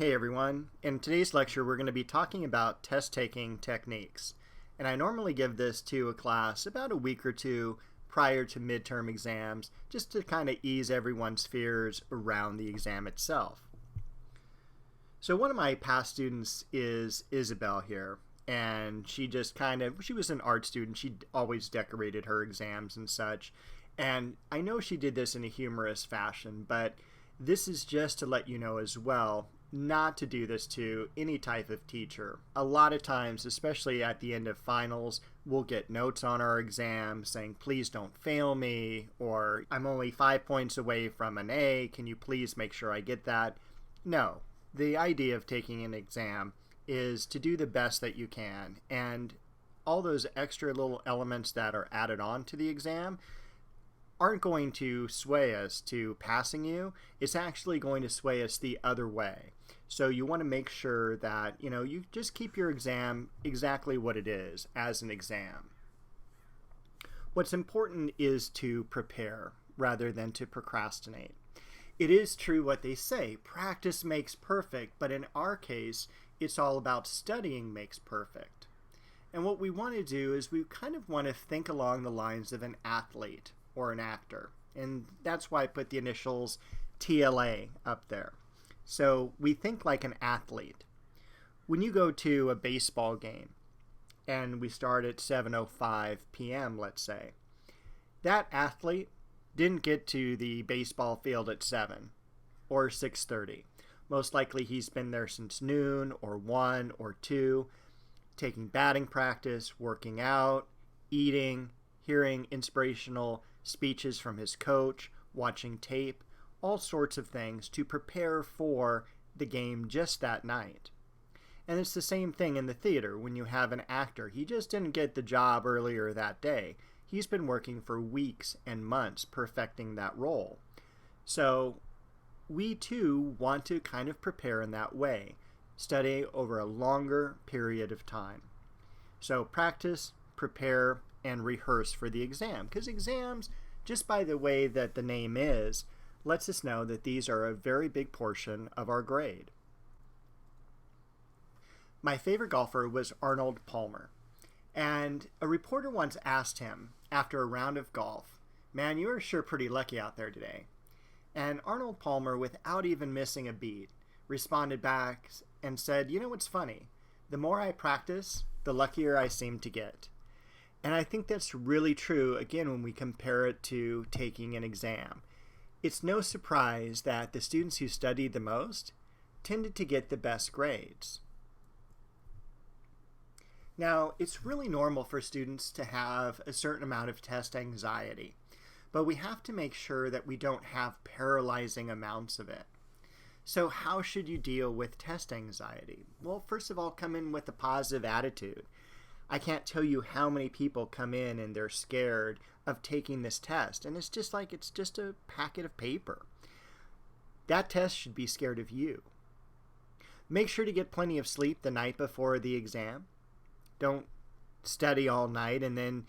Hey everyone, in today's lecture we're going to be talking about test-taking techniques. And I normally give this to a class about a week or two prior to midterm exams, just to kind of ease everyone's fears around the exam itself. So one of my past students is Isabel here, and she was an art student. She always decorated her exams and such. And I know she did this in a humorous fashion, but this is just to let you know as well, not to do this to any type of teacher. A lot of times, especially at the end of finals, we'll get notes on our exam saying, please don't fail me, or I'm only 5 points away from an A, can you please make sure I get that? No. The idea of taking an exam is to do the best that you can, and all those extra little elements that are added on to the exam aren't going to sway us to passing you. It's actually going to sway us the other way. So you want to make sure that, you just keep your exam exactly what it is, as an exam. What's important is to prepare rather than to procrastinate. It is true what they say, practice makes perfect, but in our case, it's all about studying makes perfect. And what we want to do is we kind of want to think along the lines of an athlete or an actor. And that's why I put the initials TLA up there. So we think like an athlete. When you go to a baseball game and we start at 7:05 p.m., let's say, that athlete didn't get to the baseball field at 7 or 6:30. Most likely he's been there since noon or 1 or 2, taking batting practice, working out, eating, hearing inspirational speeches from his coach, watching tape, all sorts of things to prepare for the game just that night. And it's the same thing in the theater when you have an actor. He just didn't get the job earlier that day. He's been working for weeks and months perfecting that role. So we too want to kind of prepare in that way, study over a longer period of time. So practice, prepare, and rehearse for the exam, because exams, just by the way that the name is, lets us know that these are a very big portion of our grade. My favorite golfer was Arnold Palmer, and a reporter once asked him after a round of golf, "Man, you are sure pretty lucky out there today." And Arnold Palmer, without even missing a beat, responded back and said, "You know what's funny? The more I practice, the luckier I seem to get." And I think that's really true, again, when we compare it to taking an exam. It's no surprise that the students who studied the most tended to get the best grades. Now, it's really normal for students to have a certain amount of test anxiety, but we have to make sure that we don't have paralyzing amounts of it. So how should you deal with test anxiety? Well, first of all, come in with a positive attitude. I can't tell you how many people come in and they're scared of taking this test, and it's just a packet of paper. That test should be scared of you. Make sure to get plenty of sleep the night before the exam. Don't study all night and then,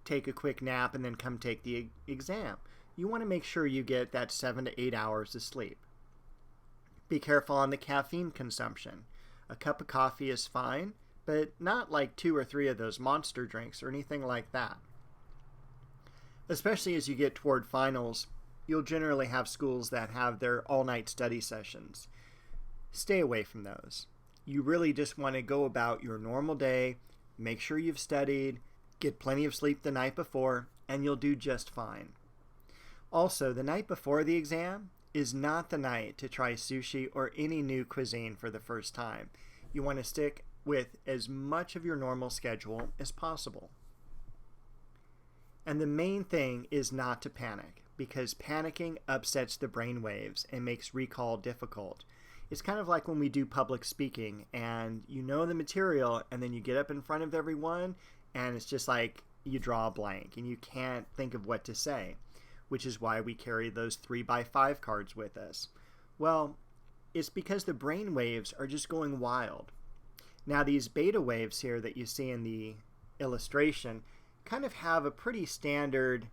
take a quick nap and then come take the exam. You want to make sure you get that 7 to 8 hours of sleep. Be careful on the caffeine consumption. A cup of coffee is fine, but not like 2 or 3 of those monster drinks or anything like that. Especially as you get toward finals, you'll generally have schools that have their all-night study sessions. Stay away from those. You really just want to go about your normal day, make sure you've studied, get plenty of sleep the night before, and you'll do just fine. Also, the night before the exam is not the night to try sushi or any new cuisine for the first time. You want to stick with as much of your normal schedule as possible. And the main thing is not to panic, because panicking upsets the brain waves and makes recall difficult. It's kind of like when we do public speaking and you know the material and then you get up in front of everyone and it's just like you draw a blank and you can't think of what to say, which is why we carry those 3x5 cards with us. Well, it's because the brain waves are just going wild. Now these beta waves here that you see in the illustration kind of have a pretty standard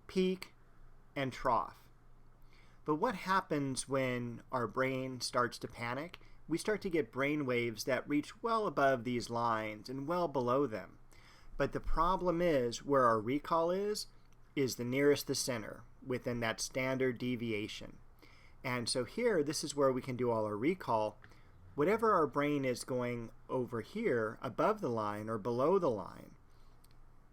peak and trough. But what happens when our brain starts to panic? We start to get brain waves that reach well above these lines and well below them. But the problem is, where our recall is the nearest the center within that standard deviation. And so here, this is where we can do all our recall. Whatever our brain is going over here, above the line or below the line,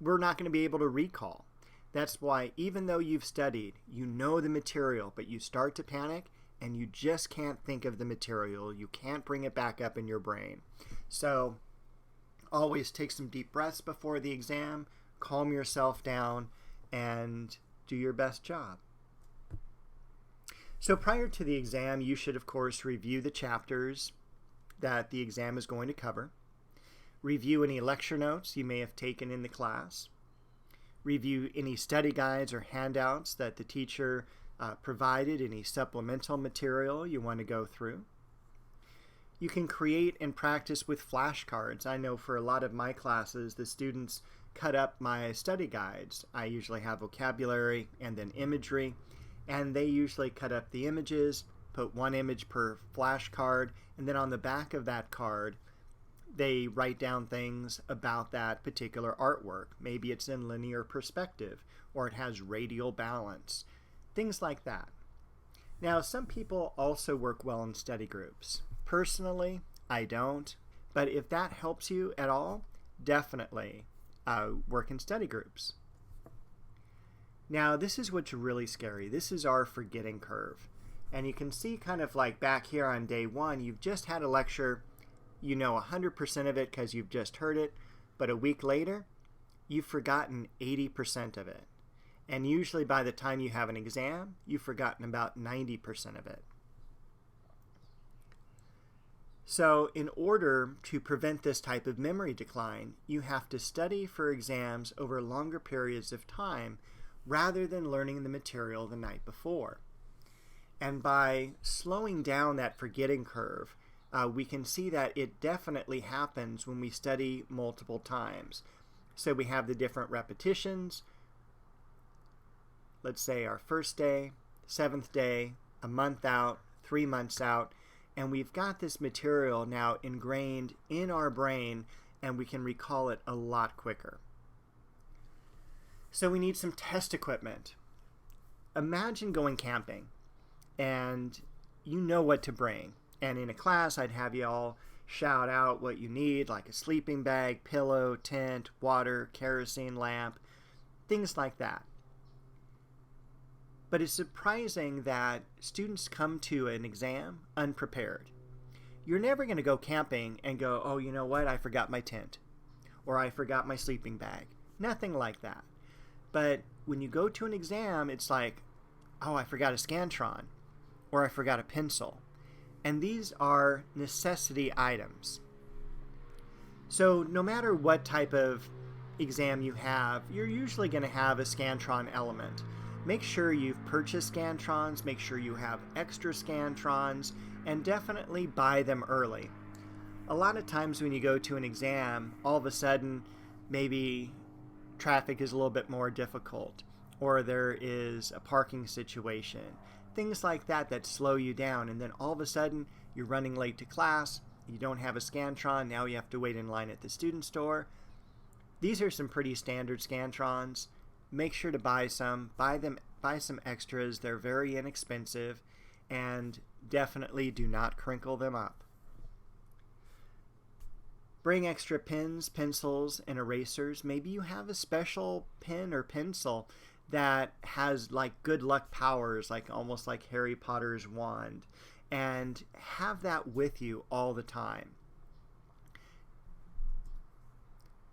we're not going to be able to recall. That's why even though you've studied, you know the material, but you start to panic and you just can't think of the material. You can't bring it back up in your brain. So always take some deep breaths before the exam, calm yourself down, and do your best job. So prior to the exam, you should, of course, review the chapters that the exam is going to cover. Review any lecture notes you may have taken in the class. Review any study guides or handouts that the teacher provided, any supplemental material you want to go through. You can create and practice with flashcards. I know for a lot of my classes, the students cut up my study guides. I usually have vocabulary and then imagery, and they usually cut up the images, put one image per flashcard, and then on the back of that card, they write down things about that particular artwork. Maybe it's in linear perspective, or it has radial balance, things like that. Now, some people also work well in study groups. Personally, I don't, but if that helps you at all, definitely work in study groups. Now, this is what's really scary. This is our forgetting curve. And you can see kind of like back here on day one, you've just had a lecture, you know 100% of it because you've just heard it, but a week later, you've forgotten 80% of it. And usually by the time you have an exam, you've forgotten about 90% of it. So in order to prevent this type of memory decline, you have to study for exams over longer periods of time rather than learning the material the night before. And by slowing down that forgetting curve, we can see that it definitely happens when we study multiple times. So we have the different repetitions. Let's say our first day, 7th day, a month out, 3 months out, and we've got this material now ingrained in our brain and we can recall it a lot quicker. So we need some test equipment. Imagine going camping and you know what to bring. And in a class, I'd have you all shout out what you need, like a sleeping bag, pillow, tent, water, kerosene lamp, things like that. But it's surprising that students come to an exam unprepared. You're never going to go camping and go, oh, you know what, I forgot my tent, or I forgot my sleeping bag. Nothing like that. But when you go to an exam, it's like, oh, I forgot a Scantron, or I forgot a pencil. And these are necessity items. So no matter what type of exam you have, you're usually going to have a Scantron element. Make sure you've purchased Scantrons, make sure you have extra Scantrons, and definitely buy them early. A lot of times when you go to an exam, all of a sudden maybe traffic is a little bit more difficult, or there is a parking situation. Things like that that slow you down, and then all of a sudden you're running late to class, you don't have a Scantron, now you have to wait in line at the student store. These are some pretty standard Scantrons. Make sure to buy some, buy some extras. They're very inexpensive, and definitely do not crinkle them up. Bring extra pens, pencils, and erasers. Maybe you have a special pen or pencil that has like good luck powers, like almost like Harry Potter's wand, and have that with you all the time.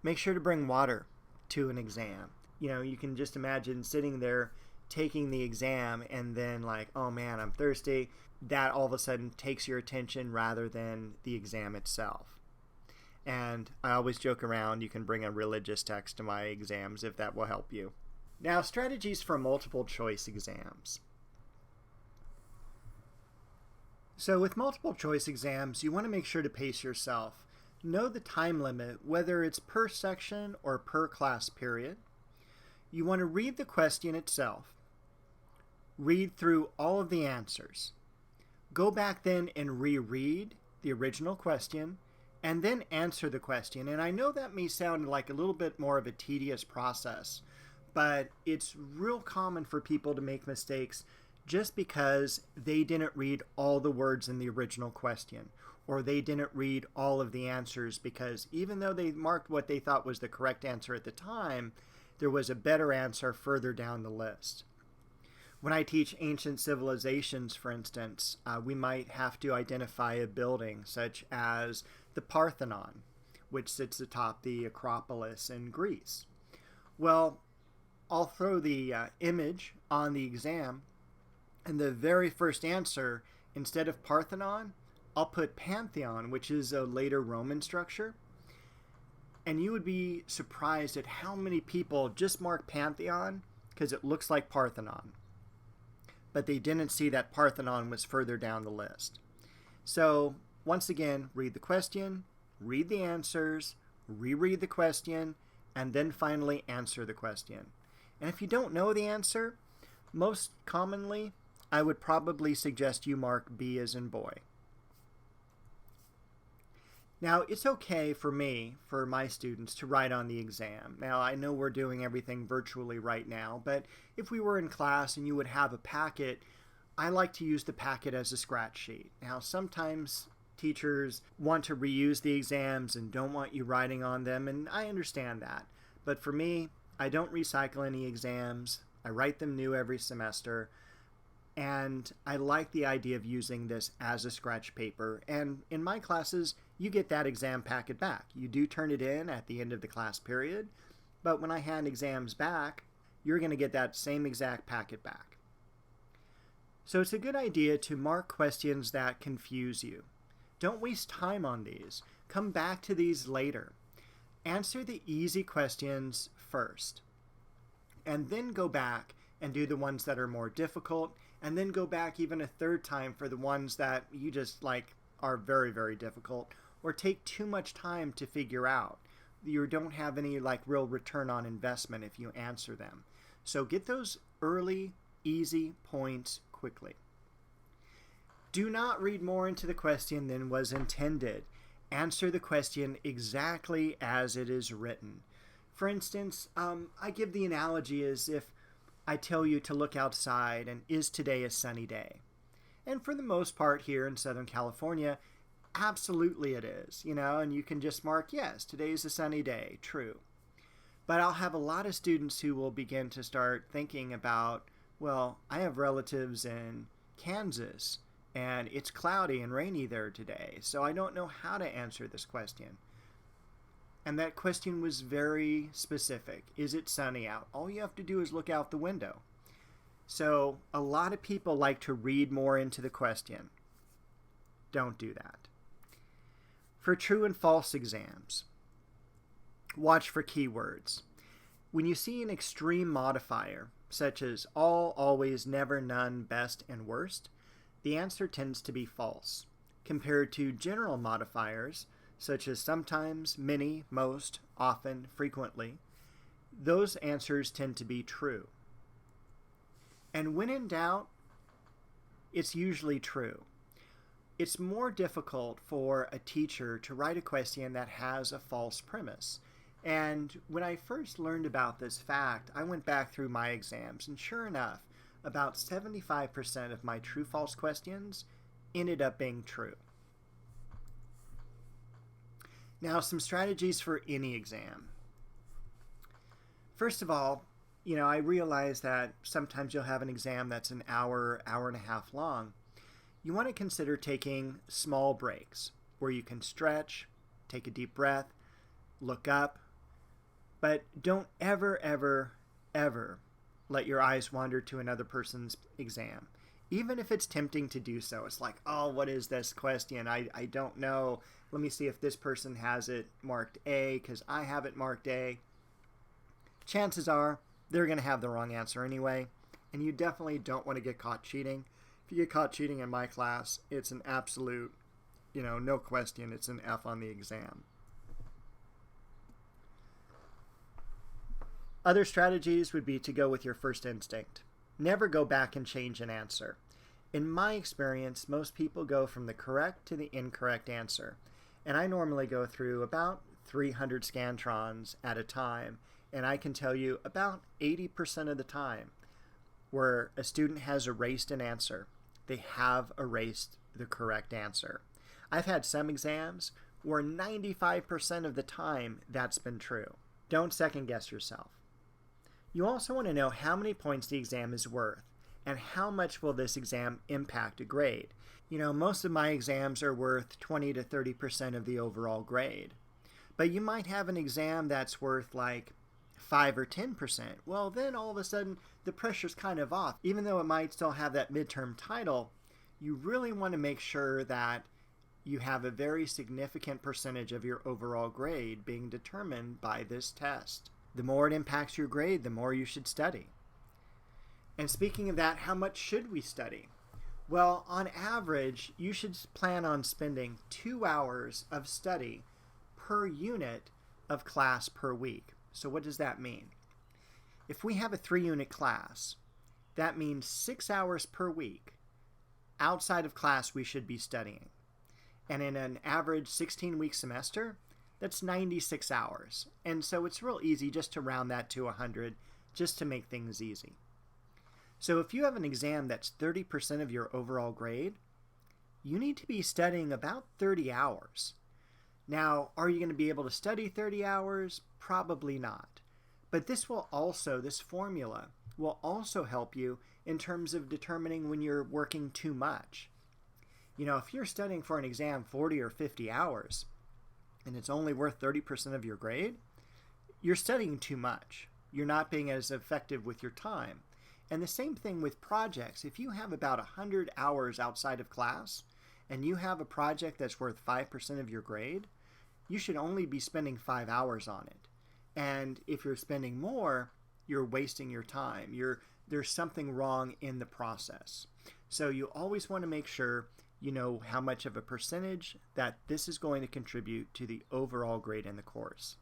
Make sure to bring water to an exam. You know, you can just imagine sitting there taking the exam and then like, oh man, I'm thirsty. That all of a sudden takes your attention rather than the exam itself. And I always joke around, you can bring a religious text to my exams if that will help you. Now, strategies for multiple choice exams. So with multiple choice exams, you want to make sure to pace yourself. Know the time limit, whether it's per section or per class period. You want to read the question itself. Read through all of the answers. Go back then and reread the original question and then answer the question. And I know that may sound like a little bit more of a tedious process, but it's real common for people to make mistakes just because they didn't read all the words in the original question, or they didn't read all of the answers, because even though they marked what they thought was the correct answer at the time, there was a better answer further down the list. When I teach ancient civilizations, for instance, we might have to identify a building such as the Parthenon, which sits atop the Acropolis in Greece. Well, I'll throw the image on the exam, and the very first answer, instead of Parthenon, I'll put Pantheon, which is a later Roman structure. And you would be surprised at how many people just mark Pantheon because it looks like Parthenon. But they didn't see that Parthenon was further down the list. So, once again, read the question, read the answers, reread the question, and then finally answer the question. And if you don't know the answer, most commonly, I would probably suggest you mark B as in boy. Now, it's okay for me, for my students, to write on the exam. Now, I know we're doing everything virtually right now, but if we were in class and you would have a packet, I like to use the packet as a scratch sheet. Now, sometimes teachers want to reuse the exams and don't want you writing on them, and I understand that. But for me, I don't recycle any exams. I write them new every semester. And I like the idea of using this as a scratch paper. And in my classes, you get that exam packet back. You do turn it in at the end of the class period, but when I hand exams back, you're going to get that same exact packet back. So it's a good idea to mark questions that confuse you. Don't waste time on these. Come back to these later. Answer the easy questions first, and then go back and do the ones that are more difficult, and then go back even a third time for the ones that you just are very, very difficult or take too much time to figure out. You don't have any real return on investment if you answer them. So get those early, easy points quickly. Do not read more into the question than was intended. Answer the question exactly as it is written. For instance, I give the analogy as if I tell you to look outside and is today a sunny day? And for the most part here in Southern California, absolutely it is, and you can just mark, yes, today is a sunny day, true. But I'll have a lot of students who will begin to start thinking about, well, I have relatives in Kansas, and it's cloudy and rainy there today, so I don't know how to answer this question. And that question was very specific. Is it sunny out? All you have to do is look out the window. So a lot of people like to read more into the question. Don't do that. For true and false exams, watch for keywords. When you see an extreme modifier, such as all, always, never, none, best, and worst, the answer tends to be false, compared to general modifiers, such as sometimes, many, most, often, frequently. Those answers tend to be true. And when in doubt, it's usually true. It's more difficult for a teacher to write a question that has a false premise. And when I first learned about this fact, I went back through my exams, and sure enough, about 75% of my true-false questions ended up being true. Now, some strategies for any exam. First of all, I realize that sometimes you'll have an exam that's an hour, hour and a half long. You want to consider taking small breaks where you can stretch, take a deep breath, look up, but don't ever, ever, ever let your eyes wander to another person's exam. Even if it's tempting to do so. It's like, oh, what is this question? I don't know. Let me see if this person has it marked A because I have it marked A. Chances are they're going to have the wrong answer anyway, and you definitely don't want to get caught cheating. If you get caught cheating in my class, it's an absolute, no question, it's an F on the exam. Other strategies would be to go with your first instinct. Never go back and change an answer. In my experience, most people go from the correct to the incorrect answer. And I normally go through about 300 scantrons at a time. And I can tell you about 80% of the time where a student has erased an answer, they have erased the correct answer. I've had some exams where 95% of the time that's been true. Don't second guess yourself. You also want to know how many points the exam is worth and how much will this exam impact a grade. You know, most of my exams are worth 20 to 30% of the overall grade. But you might have an exam that's worth like 5 or 10%. Well, then all of a sudden the pressure's kind of off. Even though it might still have that midterm title, you really want to make sure that you have a very significant percentage of your overall grade being determined by this test. The more it impacts your grade, the more you should study. And speaking of that, how much should we study? Well, on average, you should plan on spending 2 hours of study per unit of class per week. So what does that mean? If we have a 3-unit class, that means 6 hours per week outside of class we should be studying. And in an average 16-week semester, that's 96 hours. And so it's real easy just to round that to 100 just to make things easy. So if you have an exam that's 30% of your overall grade, you need to be studying about 30 hours. Now, are you going to be able to study 30 hours? Probably not. But this formula will also help you in terms of determining when you're working too much. You know, if you're studying for an exam 40 or 50 hours, and it's only worth 30% of your grade, you're studying too much. You're not being as effective with your time. And the same thing with projects. If you have about 100 hours outside of class, and you have a project that's worth 5% of your grade, you should only be spending 5 hours on it. And if you're spending more, you're wasting your time. There's something wrong in the process. So you always want to make sure you know how much of a percentage that this is going to contribute to the overall grade in the course.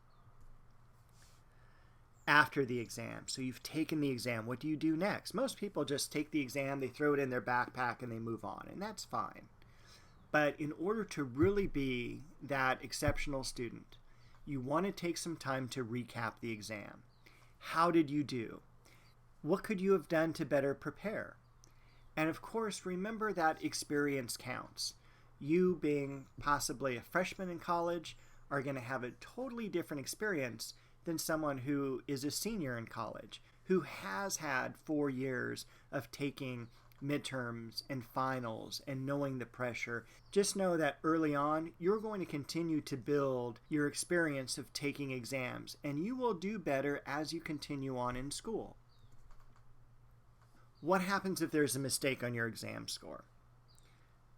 After the exam, so you've taken the exam, what do you do next? Most people just take the exam, they throw it in their backpack, and they move on, and that's fine. But in order to really be that exceptional student, you want to take some time to recap the exam. How did you do? What could you have done to better prepare? And of course, remember that experience counts. You, being possibly a freshman in college, are going to have a totally different experience than someone who is a senior in college, who has had 4 years of taking midterms and finals and knowing the pressure. Just know that early on, you're going to continue to build your experience of taking exams, and you will do better as you continue on in school. What happens if there's a mistake on your exam score?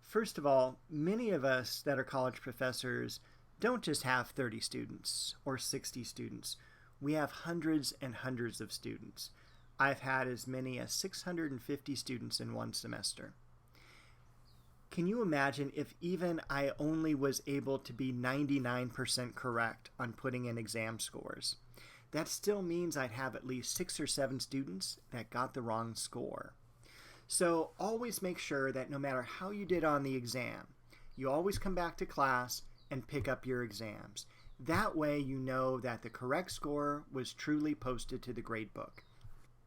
First of all, many of us that are college professors don't just have 30 students or 60 students. We have hundreds and hundreds of students. I've had as many as 650 students in one semester. Can you imagine if even I only was able to be 99% correct on putting in exam scores? That still means I'd have at least 6 or 7 students that got the wrong score. So always make sure that no matter how you did on the exam, you always come back to class and pick up your exams. That way you know that the correct score was truly posted to the gradebook.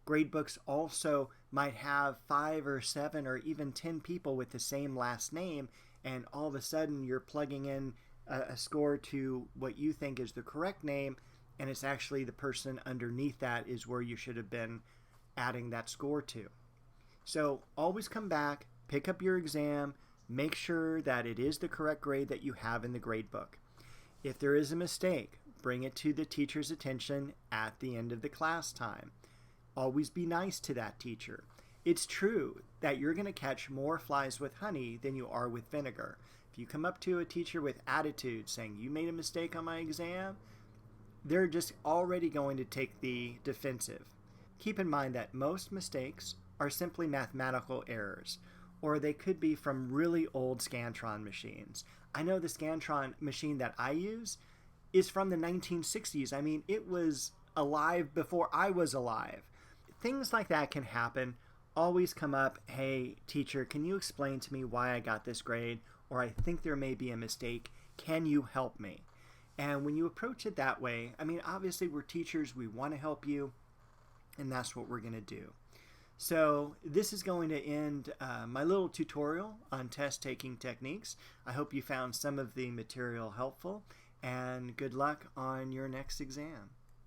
Gradebooks also might have 5 or 7 or even 10 people with the same last name, and all of a sudden you're plugging in a score to what you think is the correct name, and it's actually the person underneath that is where you should have been adding that score to. So always come back, pick up your exam, make sure that it is the correct grade that you have in the gradebook. If there is a mistake, bring it to the teacher's attention at the end of the class time. Always be nice to that teacher. It's true that you're going to catch more flies with honey than you are with vinegar. If you come up to a teacher with attitude saying, "You made a mistake on my exam," they're just already going to take the defensive. Keep in mind that most mistakes are simply mathematical errors, or they could be from really old Scantron machines. I know the Scantron machine that I use is from the 1960s. I mean, it was alive before I was alive. Things like that can happen. always come up, hey, teacher, can you explain to me why I got this grade? Or I think there may be a mistake. Can you help me? And when you approach it that way, I mean, obviously we're teachers, we want to help you, and that's what we're going to do. So this is going to end my little tutorial on test taking techniques. I hope you found some of the material helpful, and good luck on your next exam.